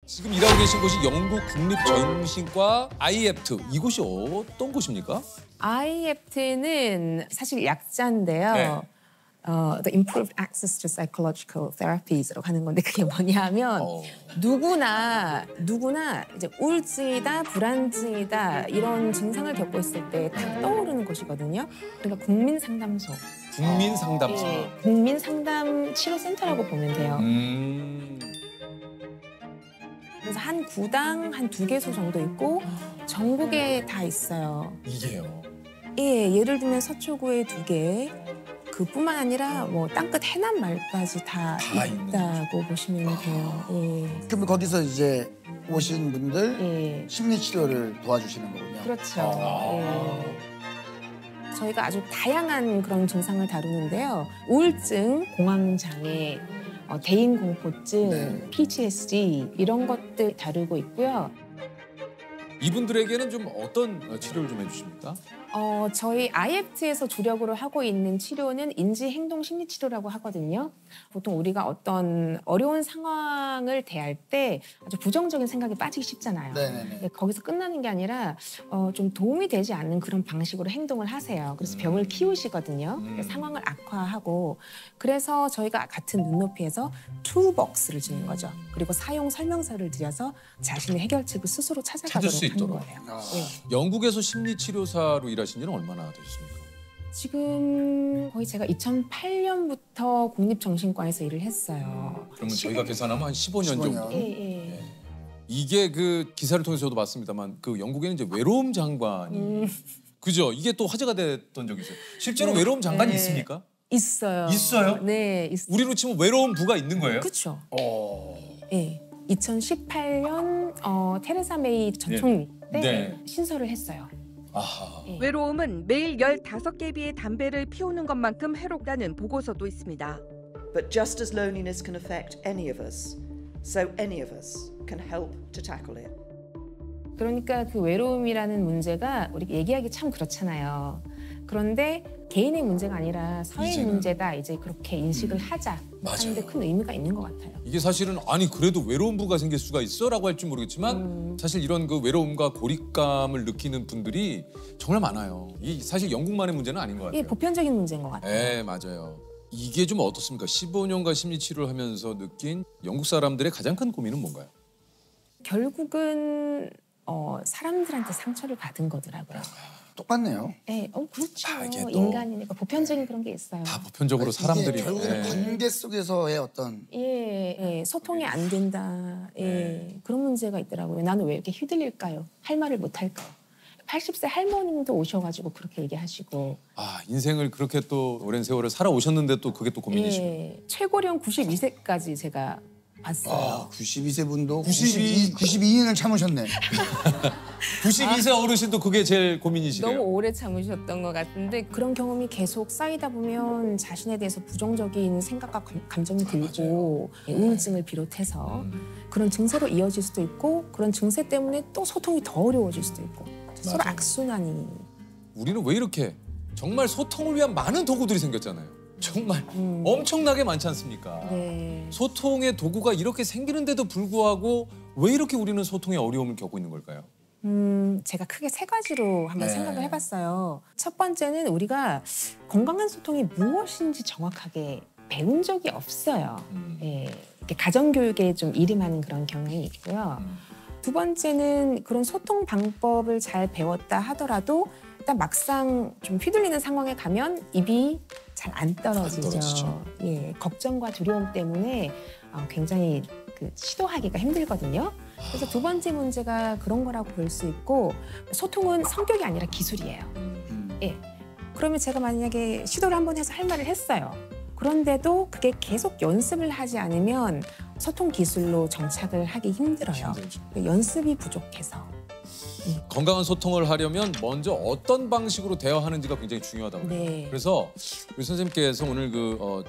지금 일하고 계신 곳이 영국 국립정신과 IEPT. 이곳이 어떤 곳입니까? IEPT는 사실 약자인데요. 네. The Improved Access to Psychological Therapies라고 하는 건데 그게 뭐냐면 누구나 이제 우울증이다, 불안증이다 이런 증상을 겪고 있을 때 다 떠오르는 곳이거든요. 그러니까 국민상담소. 국민상담소. 네, 국민상담 치료센터라고 보면 돼요. 그래서 한 구당 한 2개소 정도 있고 전국에 다 있어요. 이게요. 예, 예를 들면 서초구에 2개, 그뿐만 아니라 뭐 땅끝 해남 말까지 다 있다고 보시면 돼요. 예. 그럼 거기서 이제 오신 분들 예. 심리 치료를 도와주시는 거군요. 그렇죠. 예. 저희가 아주 다양한 그런 증상을 다루는데요. 우울증, 공황장애, 대인공포증, PTSD 이런 것들 다루고 있고요. 이분들에게는 좀 어떤 치료를 좀 해주십니까? 저희 IEPT에서 주력으로 하고 있는 치료는 인지행동심리치료라고 하거든요. 보통 우리가 어떤 어려운 상황을 대할 때 아주 부정적인 생각에 빠지기 쉽잖아요. 네네네. 거기서 끝나는 게 아니라 좀 도움이 되지 않는 그런 방식으로 행동을 하세요. 그래서 병을 키우시거든요. 상황을 악화하고. 그래서 저희가 같은 눈높이에서 툴벅스를 주는 거죠. 그리고 사용 설명서를 드려서 자신의 해결책을 스스로 찾을 수 있도록 하는 거예요. 네. 영국에서 심리치료사로 일하신 지는 얼마나 되셨습니까? 지금 거의 제가 2008년부터 국립정신과에서 일을 했어요. 그러면 저희가 계산하면 한 15년 정도. 예. 이게 그 기사를 통해서 저도 봤습니다만 그 영국에는 이제 외로움 장관이 그죠? 이게 또 화제가 됐던 적이 있어요. 실제로 외로움 장관이 있습니까? 있어요. 있어요? 네, 있어요. 우리로 치면 외로움 부가 있는 거예요? 그렇죠. 네, 2018년 테레사 메이 전 총리 때 신설을 했어요. 아하. 외로움은 매일 15개비의 담배를 피우는 것만큼 해롭다는 보고서도 있습니다. But just as loneliness can affect any of us, so any of us can help to tackle it. 그러니까 그 외로움이라는 문제가 우리 얘기하기 참 그렇잖아요. 그런데 개인의 문제가 아니라 사회의 문제다 이제 그렇게 인식을 하자 하는데 큰 의미가 있는 것 같아요. 이게 사실은 아니 그래도 외로움부가 생길 수가 있어라고 할지 모르겠지만 사실 이런 그 외로움과 고립감을 느끼는 분들이 정말 많아요. 이 사실 영국만의 문제는 아닌 것 같아요. 이게 보편적인 문제인 것 같아요. 네, 맞아요. 이게 좀 어떻습니까? 15년간 심리치료를 하면서 느낀 영국 사람들의 가장 큰 고민은 뭔가요? 결국은 사람들한테 상처를 받은 거더라고요. 똑같네요. 네, 그렇죠. 이게 또 인간이니까 보편적인 그런 게 있어요. 다 보편적으로 사람들이 결국은 관계 속에서의 어떤 소통이 안 된다. 그런 문제가 있더라고요. 나는 왜 이렇게 휘둘릴까요? 할 말을 못 할까요? 80세 할머님도 오셔가지고 그렇게 얘기하시고. 인생을 그렇게 또 오랜 세월을 살아오셨는데 또 그게 또 고민이시고. 최고령 92세까지 제가 봤어요. 92세 분도 92년을 참으셨네. 92세 어르신도 그게 제일 고민이시래요. 너무 오래 참으셨던 것 같은데 그런 경험이 계속 쌓이다 보면 자신에 대해서 부정적인 생각과 감정이 들고 우울증을 비롯해서 그런 증세로 이어질 수도 있고 그런 증세 때문에 또 소통이 더 어려워질 수도 있고 서로 악순환이. 우리는 왜 이렇게 정말 소통을 위한 많은 도구들이 생겼잖아요. 정말 엄청나게 많지 않습니까? 네. 소통의 도구가 이렇게 생기는데도 불구하고 왜 이렇게 우리는 소통의 어려움을 겪고 있는 걸까요? 제가 크게 3가지로 한번 생각을 해봤어요. 첫 번째는 우리가 건강한 소통이 무엇인지 정확하게 배운 적이 없어요. 이렇게 가정교육에 좀 이름하는 그런 경향이 있고요. 두 번째는 그런 소통 방법을 잘 배웠다 하더라도 일단 막상 좀 휘둘리는 상황에 가면 입이 잘 안 떨어지죠. 걱정과 두려움 때문에 굉장히 시도하기가 힘들거든요. 그래서 두 번째 문제가 그런 거라고 볼 수 있고 소통은 성격이 아니라 기술이에요. 그러면 제가 만약에 시도를 한번 해서 할 말을 했어요. 그런데도 그게 계속 연습을 하지 않으면 소통 기술로 정착을 하기 힘들어요. 연습이 부족해서. 건강한 소통을 하려면 먼저 어떤 방식으로 대화하는지가 굉장히 중요하다고 해요. 그래서 우리 선생님께서 오늘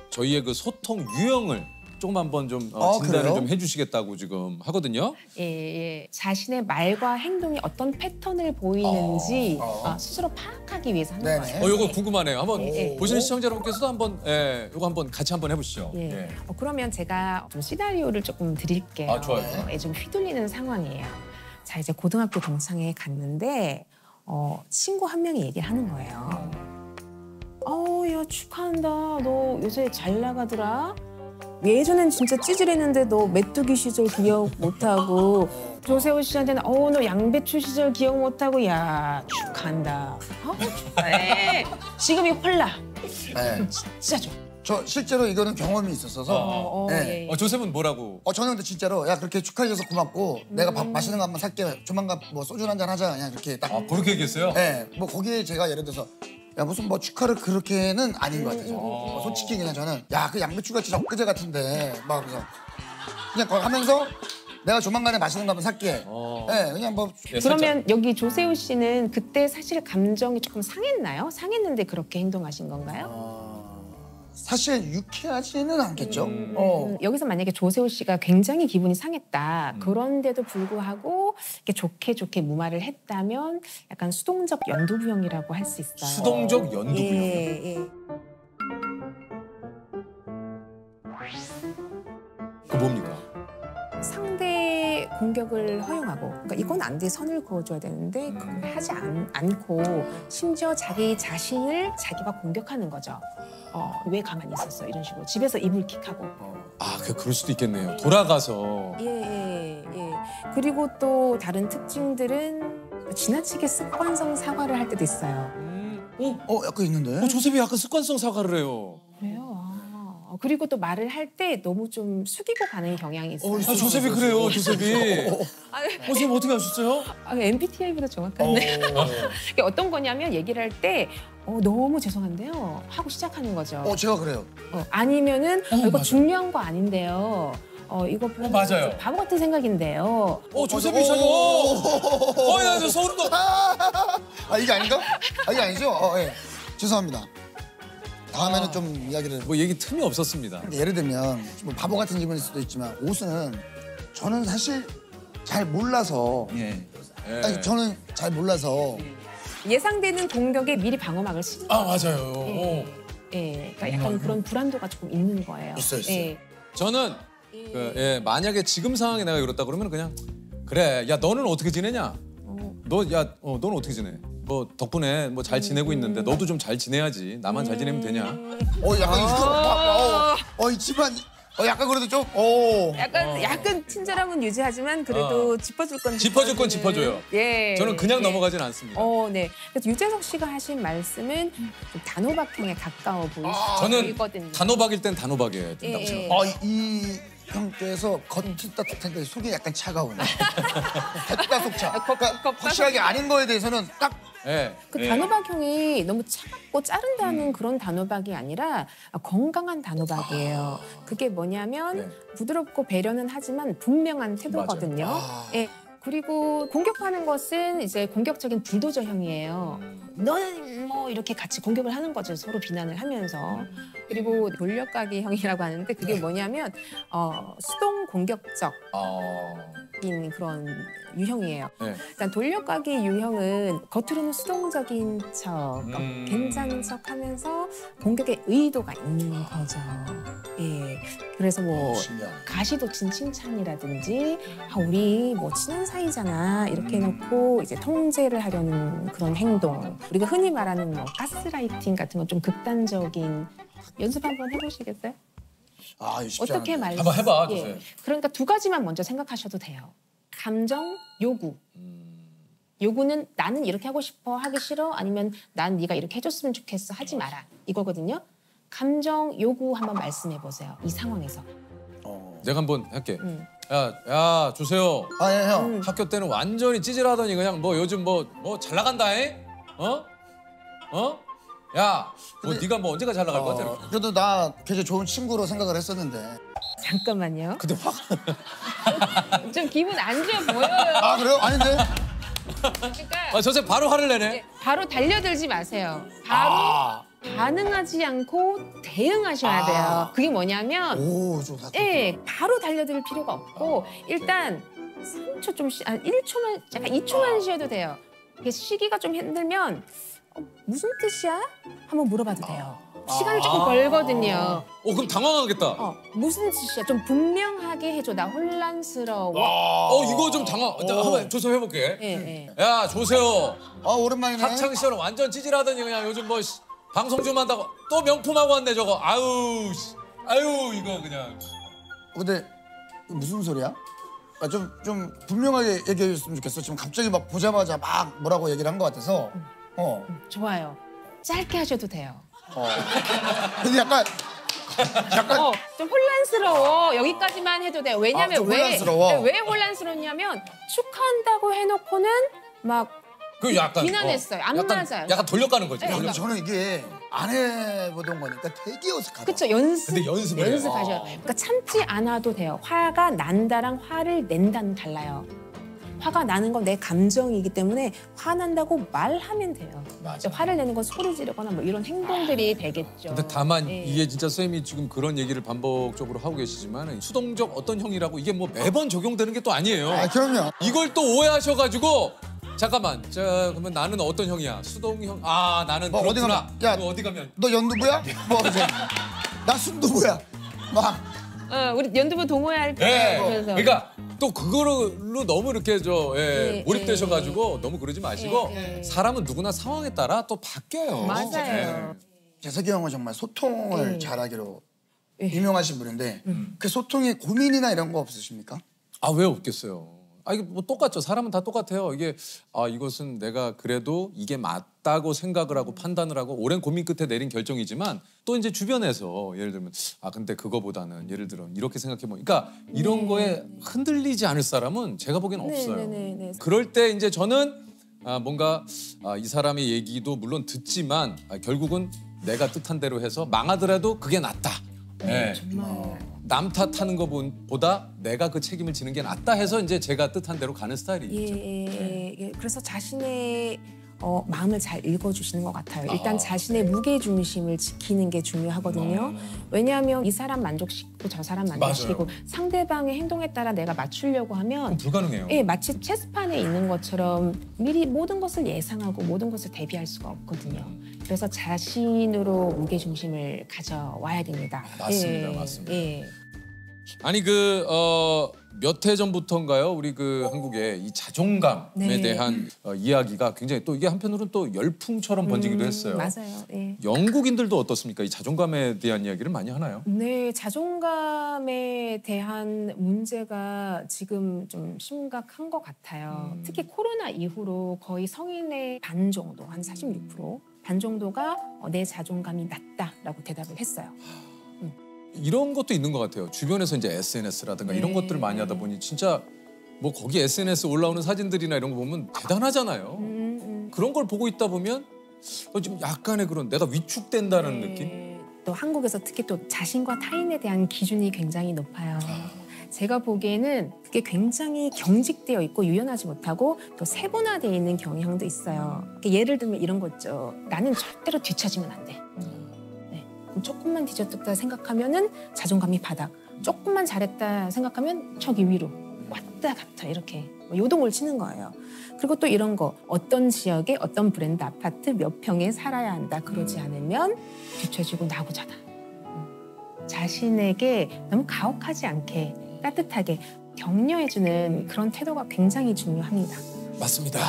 저희의 그 소통 유형을 조금 한번 좀 진단을 그래요? 좀 해주시겠다고 지금 하거든요. 예. 자신의 말과 행동이 어떤 패턴을 보이는지 스스로 파악하기 위해서 하는 네네. 거예요. 요거 궁금하네요. 한번 예. 보시는 시청자 여러분께서도 한번 요거 한번 같이 한번 해보시죠. 예. 예. 그러면 제가 좀 시나리오를 조금 드릴게요. 아, 좋아요. 좀 휘둘리는 상황이에요. 자, 이제 고등학교 동창회에 갔는데 친구 한 명이 얘기를 하는 거예요. 야, 축하한다. 너 요새 잘 나가더라. 예전엔 진짜 찌질했는데 너 메뚜기 시절 기억 못하고 조세호 씨한테는 너 양배추 시절 기억 못하고 야, 축하한다. 축하해. 지금이 홀라. 네. 진짜 좋아. 저 실제로 이거는 경험이 있었어서. 네. 예. 조셉은 뭐라고? 저는 근데 진짜로 야 그렇게 축하해줘서 고맙고 내가 밥 맛있는 거 한번 살게. 조만간 뭐 소주 한잔 하자 그냥 이렇게 딱. 그렇게 얘기했어요? 네. 뭐 거기에 제가 예를 들어서 야 무슨 뭐 축하를 그렇게는 아닌 것 같아요. 솔직히 그냥 저는 야 그 양배추같이 엊그제 같은데 막 그래서 그냥 그거 하면서 내가 조만간에 맛있는 거 한번 살게. 네, 그냥 뭐. 예, 그러면 여기 조세호 씨는 그때 사실 감정이 조금 상했나요? 상했는데 그렇게 행동하신 건가요? 사실 유쾌하지는 않겠죠. 여기서 만약에 조세호 씨가 굉장히 기분이 상했다. 그런데도 불구하고 이렇게 좋게 무마를 했다면 약간 수동적 연두부형이라고 할 수 있어요. 수동적 연두부형. 예. 그 뭡니까? 상대 공격을 허용하고, 그러니까 이건 안 돼, 선을 그어줘야 되는데 그걸 하지 않고 심지어 자기 자신을 자기가 공격하는 거죠. 왜 가만히 있었어? 이런 식으로 집에서 이불킥하고. 그럴 수도 있겠네요. 돌아가서. 예. 그리고 또 다른 특징들은 지나치게 습관성 사과를 할 때도 있어요. 약간 있는데. 조셉이 약간 습관성 사과를 해요. 그래요? 그리고 또 말을 할 때 너무 좀 숙이고 가는 경향이 있어요. 조셉이 그래요, 조셉이. 선생님 어떻게 하셨어요? MBTI보다 정확하네. 이게 어떤 거냐면 얘기를 할 때 너무 죄송한데요 하고 시작하는 거죠. 제가 그래요. 아니면은 이거 맞아요. 중요한 거 아닌데요. 이거 별로 맞아요. 바보 같은 생각인데요. 조셉이 전혀. 야, 저 소름 돋. 이게 아닌가? 이게 아니죠? 예. 죄송합니다. 다음에는 좀 이야기를. 뭐 얘기 틈이 없었습니다. 예를 들면 뭐 바보 같은 기분일 수도 있지만 옷은 저는 사실 잘 몰라서. 저는 잘 몰라서. 예상되는 공격에 미리 방어막을 치는 거예요. 맞아요. 그러니까 약간 그런 불안도가 조금 있는 거예요. 있어요. 저는 만약에 지금 상황에 내가 이렇다 그러면 그냥 그래, 야 너는 어떻게 지내냐? 너는 어떻게 지내? 뭐 덕분에 뭐 잘 지내고 있는데 너도 좀 잘 지내야지. 나만 잘 지내면 되냐? 약간 이 집안 약간 그래도 좀 약간 친절함은 유지하지만 그래도 짚어줄 건 짚어줘요. 예. 저는 그냥 넘어가진 않습니다. 네. 그래서 유재석 씨가 하신 말씀은 좀 단호박형에 가까워 보이거든요. 저는 단호박일 땐 단호박이어야 된다고 생각해요. 이 형께서 겉은 따뜻한데 속이 약간 차가우네. 겉과 속차. 그러니까 확실하게 아닌 거에 대해서는 딱. 그 단호박형이 너무 차갑고 자른다는 그런 단호박이 아니라 건강한 단호박이에요. 그게 뭐냐면 부드럽고 배려는 하지만 분명한 태도거든요. 그리고 공격하는 것은 이제 공격적인 불도저형이에요. 너는 뭐 이렇게 같이 공격을 하는 거죠. 서로 비난을 하면서. 그리고 돌려가기형이라고 하는데 그게 뭐냐면 수동 공격적. 인 그런 유형이에요. 일단 돌려가기 유형은 겉으로는 수동적인 척, 괜찮은 척하면서 공격의 의도가 있는 거죠. 그래서 뭐 가시돋친 칭찬이라든지 우리 뭐 친한 사이잖아 이렇게 해놓고 이제 통제를 하려는 그런 행동. 우리가 흔히 말하는 뭐 가스라이팅 같은 건 좀 극단적인 연습 한번 해보시겠어요? 어떻게 말해? 한번 해봐, 조셉. 그러니까 두 가지만 먼저 생각하셔도 돼요. 감정, 요구. 요구는 나는 이렇게 하고 싶어, 하기 싫어, 아니면 난 네가 이렇게 해줬으면 좋겠어, 하지 마라. 이거거든요. 감정, 요구 한번 말씀해 보세요. 이 상황에서. 내가 한번 할게. 야, 조세호. 예, 형. 학교 때는 완전히 찌질하더니 그냥 뭐 요즘 뭐 잘 나간다잉? 야, 뭐 네가 뭐 언제가 잘 나갈 것 같아? 그래도 나 굉장히 좋은 친구로 생각을 했었는데. 잠깐만요. 근데 좀 기분 안 좋아 보여요. 그래요? 아닌데? 그러니까 조셉 바로 화를 내네. 바로 달려들지 마세요. 바로 반응하지 않고 대응하셔야 돼요. 그게 뭐냐면 오, 좋다. 예, 바로 달려들 필요가 없고 일단 3초 좀 1초만 약간 2초만 쉬어도 돼요. 이게 쉬기가 좀 힘들면 무슨 뜻이야? 한번 물어봐도 돼요. 시간을 조금 벌거든요. 그럼 당황하겠다. 무슨 뜻이야? 좀 분명하게 해줘. 나 혼란스러워. 이거 좀 한번 조사해볼게. 예. 야, 조세호. 오랜만이네. 학창 시절 완전 찌질하더니 그냥 요즘 뭐 방송 좀 한다고 또 명품하고 왔네 저거. 아유 이거 그냥. 근데 무슨 소리야? 좀 분명하게 얘기해 줬으면 좋겠어. 지금 갑자기 막 보자마자 막 뭐라고 얘기를 한 것 같아서. 좋아요. 짧게 하셔도 돼요. 근데 약간 좀 혼란스러워. 여기까지만 해도 돼요. 왜냐면 좀 혼란스러워. 왜 혼란스럽냐면 축하한다고 해놓고는 막 그 약간 비난했어요. 안 맞아요. 약간 돌려가는 거지. 네, 근데 저는 이게 안 해보던 거니까 되게 어색하다. 그쵸, 근데 연습을 해요. 연습하셔요. 그러니까 참지 않아도 돼요. 화가 난다랑 화를 낸다는 달라요. 화가 나는 건 내 감정이기 때문에 화난다고 말하면 돼요. 맞아. 화를 내는 건 소리 지르거나 뭐 이런 행동들이 되겠죠. 근데 다만 예. 이게 진짜 쌤이 지금 그런 얘기를 반복적으로 하고 계시지만 수동적 어떤 형이라고 이게 뭐 매번 적용되는 게 또 아니에요. 그럼요. 이걸 또 오해하셔가지고 잠깐만, 그러면 나는 어떤 형이야? 수동형? 나는 뭐 어디 그렇구나. 가면, 야, 너 어디 가면? 너 연두부야? 뭐 이제 나 순두부야. 막 우리 연두부 동호회 할 예. 때 그래서 그러니까 또 그거로 너무 이렇게 몰입되셔가지고 예. 너무 그러지 마시고 예. 사람은 누구나 상황에 따라 또 바뀌어요. 맞아요. 재석이 형은 정말 소통을 잘하기로 예. 유명하신 분인데 그 소통에 고민이나 이런 거 없으십니까? 왜 없겠어요? 이게 뭐 똑같죠. 사람은 다 똑같아요. 이게 이것은 내가 그래도 이게 맞다고 생각을 하고 판단을 하고 오랜 고민 끝에 내린 결정이지만 또 이제 주변에서 예를 들면 근데 그거보다는 예를 들어 이렇게 생각해 보니까 이런 거에 흔들리지 않을 사람은 제가 보기엔 없어요. 네. 그럴 때 이제 저는 뭔가 이 사람의 얘기도 물론 듣지만 결국은 내가 뜻한 대로 해서 망하더라도 그게 낫다. 네. 정말 남 탓하는 것보다 내가 그 책임을 지는 게 낫다 해서 이제 제가 뜻한 대로 가는 스타일이죠. 예. 그래서 자신의 마음을 잘 읽어주시는 것 같아요. 일단 자신의 무게중심을 지키는 게 중요하거든요. 왜냐하면 이 사람 만족시키고 저 사람 만족시키고 상대방의 행동에 따라 내가 맞추려고 하면 불가능해요. 예, 마치 체스판에 있는 것처럼 미리 모든 것을 예상하고 모든 것을 대비할 수가 없거든요. 그래서 자신으로 무게중심을 가져와야 됩니다. 맞습니다. 예. 아니 몇 해 전부터인가요? 우리 한국의 이 자존감에 네. 대한 이야기가 굉장히 또 이게 한편으로는 또 열풍처럼 번지기도 했어요. 맞아요. 예. 영국인들도 어떻습니까? 이 자존감에 대한 이야기를 많이 하나요? 네, 자존감에 대한 문제가 지금 좀 심각한 것 같아요. 특히 코로나 이후로 거의 성인의 반 정도, 한 46%, 반 정도가 내 자존감이 낮다라고 대답을 했어요. 이런 것도 있는 것 같아요. 주변에서 이제 SNS라든가 이런 것들을 많이 하다 보니 진짜 뭐 거기 SNS 올라오는 사진들이나 이런 거 보면 대단하잖아요. 그런 걸 보고 있다 보면 좀 약간의 그런 내가 위축된다는 느낌? 또 한국에서 특히 또 자신과 타인에 대한 기준이 굉장히 높아요. 제가 보기에는 그게 굉장히 경직되어 있고 유연하지 못하고 또 세분화되어 있는 경향도 있어요. 예를 들면 이런 거 있죠. 나는 절대로 뒤처지면 안 돼. 조금만 뒤졌다 생각하면은 자존감이 바닥. 조금만 잘했다 생각하면 저기 위로 왔다 갔다 이렇게 요동을 치는 거예요. 그리고 또 이런 거 어떤 지역에 어떤 브랜드 아파트 몇 평에 살아야 한다. 그러지 않으면 뒤처지고 나고자다. 자신에게 너무 가혹하지 않게 따뜻하게 격려해주는 그런 태도가 굉장히 중요합니다. 맞습니다.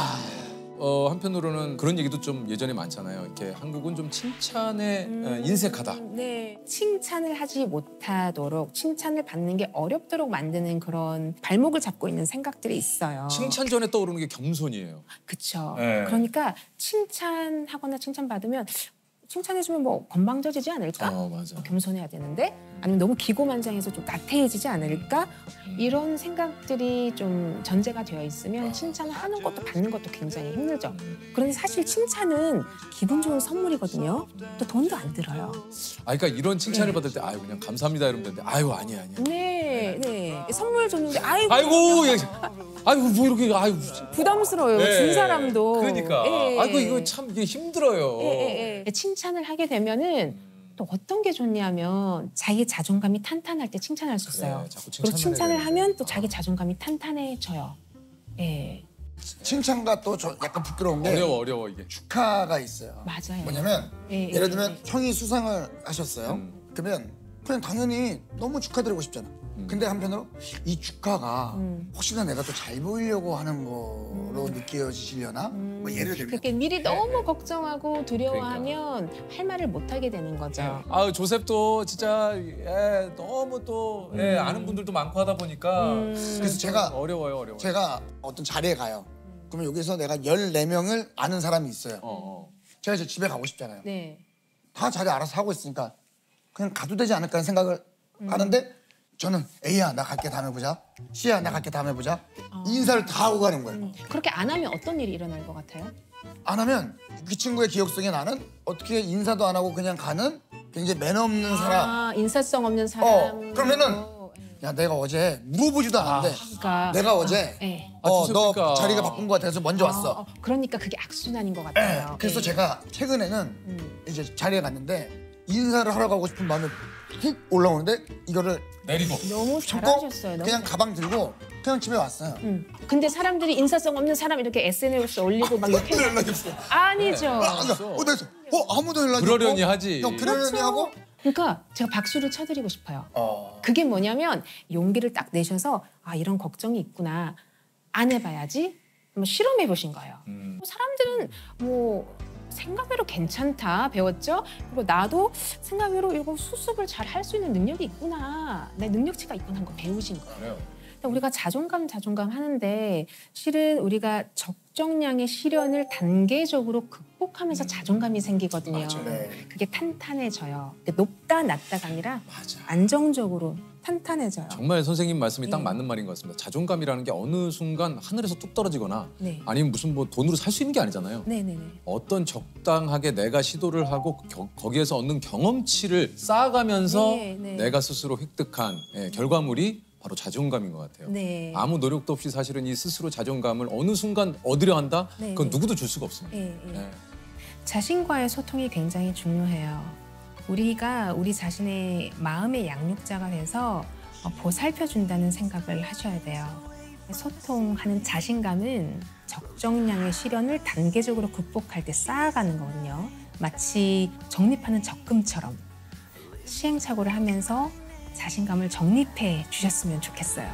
한편으로는 그런 얘기도 좀 예전에 많잖아요. 이렇게 한국은 좀 칭찬에 인색하다. 네. 칭찬을 하지 못하도록 칭찬을 받는 게 어렵도록 만드는 그런 발목을 잡고 있는 생각들이 있어요. 칭찬 전에 떠오르는 게 겸손이에요. 그렇죠. 네. 그러니까 칭찬하거나 칭찬받으면 칭찬해주면 뭐 건방져지지 않을까? 맞아. 겸손해야 되는데 아니면 너무 기고만장해서 좀 나태해지지 않을까? 이런 생각들이 좀 전제가 되어 있으면 칭찬을 하는 것도 받는 것도 굉장히 힘들죠. 그런데 사실 칭찬은 기분 좋은 선물이거든요. 또 돈도 안 들어요. 그러니까 이런 칭찬을 받을 때 그냥 감사합니다 이러면 되는데 아니야. 네. 선물 줬는데 아이고 아이고 아유 뭐 이렇게 아유 부담스러워요. 네. 준 사람도. 그러니까 예, 예. 아이고 이거 참 이게 힘들어요. 칭찬을 하게 되면은 또 어떤 게 좋냐면 자기 자존감이 탄탄할 때 칭찬할 수 있어요. 그래, 자꾸 그리고 칭찬을 해야 하면 또 되는데. 자기 자존감이 탄탄해져요. 예, 칭찬과 또 저 약간 부끄러운 게 어려워 이게. 축하가 있어요. 맞아요. 뭐냐면 예, 예를 예, 들면 형이 수상을 하셨어요. 그러면 그냥 당연히 너무 축하드리고 싶잖아. 근데 한편으로 이 축하가 혹시나 내가 또 잘 보이려고 하는 거로 느껴지시려나? 뭐 예를 들면 그렇게 미리 너무 걱정하고 두려워하면 할 말을 못 하게 되는 거죠. 아 조셉도 진짜 너무 또 아는 분들도 많고 하다 보니까 그래서 제가 어려워요. 제가 어떤 자리에 가요. 그러면 여기서 내가 14명을 아는 사람이 있어요. 제가 이제 집에 가고 싶잖아요. 네. 다 자리 알아서 하고 있으니까 그냥 가도 되지 않을까 하는 생각을 하는데 저는 A야 나 갈게 다음에 보자. C야 나 갈게 다음에 보자. 인사를 다 하고 가는 거예요. 그렇게 안 하면 어떤 일이 일어날 것 같아요? 안 하면 그 친구의 기억 속에 나는 어떻게 인사도 안 하고 그냥 가는 굉장히 매너 없는 사람. 아, 인사성 없는 사람. 그러면은 야 내가 어제 물어보지도 않았는데 그러니까 내가 어제 네. 너 조셉이니까. 자리가 바쁜 것 같아서 먼저 왔어. 그러니까 그게 악순환인 것 같아요. 그래서 예. 제가 최근에는 이제 자리에 갔는데 인사를 하러 가고 싶은 마음이 훅 올라오는데 이거를 내리고. 너무 참고 잘하셨어요. 너무 그냥 가방 들고 그냥 집에 왔어요. 근데 사람들이 인사성 없는 사람 이렇게 SNS에 올리고 막 이렇게 아무도 연락이 없어. 아니죠. 아무도 연락이 그러려니 없고 하지. 그냥 그러려니 하고 그러니까 제가 박수를 쳐드리고 싶어요. 그게 뭐냐면 용기를 딱 내셔서 아 이런 걱정이 있구나. 안 해봐야지. 한번 실험해 보신 거예요. 사람들은 뭐 생각외로 괜찮다 배웠죠. 그리고 나도 생각외로 이거 수습을 잘 할 수 있는 능력이 있구나. 내 능력치가 있구나 하는 거 배우신 거예요. 그래요. 우리가 자존감 하는데 실은 우리가 적정량의 시련을 단계적으로 극복하면서 자존감이 생기거든요. 그게 탄탄해져요. 높다 낮다가 아니라 안정적으로 탄탄해져요. 정말 선생님 말씀이 딱 맞는 말인 것 같습니다. 자존감이라는 게 어느 순간 하늘에서 뚝 떨어지거나 네. 아니면 무슨 뭐 돈으로 살 수 있는 게 아니잖아요. 네네네. 어떤 적당하게 내가 시도를 하고 거기에서 얻는 경험치를 쌓아가면서 네. 내가 스스로 획득한 결과물이 바로 자존감인 것 같아요. 네. 아무 노력도 없이 사실은 이 스스로 자존감을 어느 순간 얻으려 한다? 네, 그건 네. 누구도 줄 수가 없습니다. 네. 자신과의 소통이 굉장히 중요해요. 우리가 우리 자신의 마음의 양육자가 돼서 보살펴준다는 생각을 하셔야 돼요. 소통하는 자신감은 적정량의 시련을 단계적으로 극복할 때 쌓아가는 거거든요. 마치 적립하는 적금처럼 시행착오를 하면서 자신감을 적립해 주셨으면 좋겠어요.